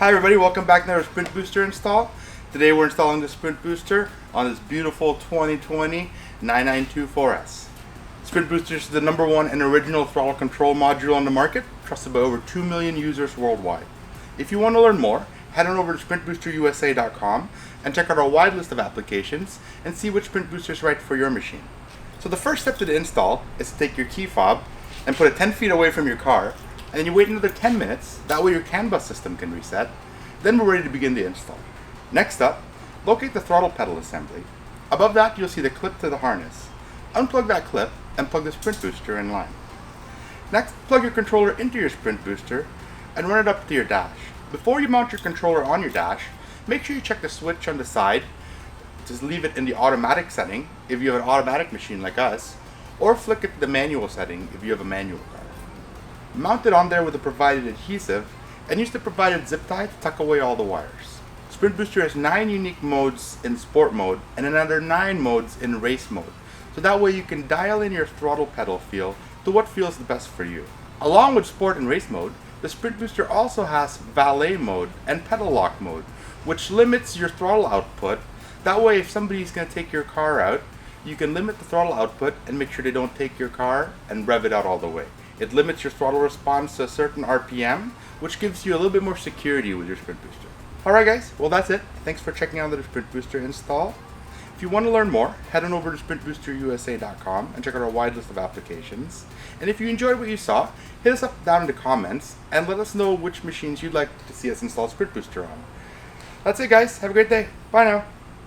Hi everybody, welcome back to another Sprint Booster install. Today we're installing the Sprint Booster on this beautiful 2020 9924S. Sprint Booster is the #1 and original throttle control module on the market, trusted by over 2 million users worldwide. If you want to learn more, head on over to sprintboosterusa.com and check out our wide list of applications and see which Sprint Booster is right for your machine. So the first step to the install is to take your key fob and put it 10 feet away from your car, and then you wait another 10 minutes, that way your CAN bus system can reset. Then we're ready to begin the install. Next up, locate the throttle pedal assembly. Above that you'll see the clip to the harness. Unplug that clip and plug the Sprint Booster in line. Next, plug your controller into your Sprint Booster and run it up to your dash. Before you mount your controller on your dash, make sure you check the switch on the side. Just leave it in the automatic setting if you have an automatic machine like us, or flick it to the manual setting if you have a manual car. Mount it on there with the provided adhesive and use the provided zip tie to tuck away all the wires. Sprint Booster has 9 unique modes in sport mode and another 9 modes in race mode, so that way you can dial in your throttle pedal feel to what feels the best for you. Along with sport and race mode, the Sprint Booster also has valet mode and pedal lock mode, which limits your throttle output. That way if somebody's going to take your car out, you can limit the throttle output and make sure they don't take your car and rev it out all the way. It limits your throttle response to a certain RPM, which gives you a little bit more security with your Sprint Booster. Alright guys, well that's it. Thanks for checking out the Sprint Booster install. If you want to learn more, head on over to sprintboosterusa.com and check out our wide list of applications. And if you enjoyed what you saw, hit us up down in the comments and let us know which machines you'd like to see us install Sprint Booster on. That's it guys, have a great day. Bye now.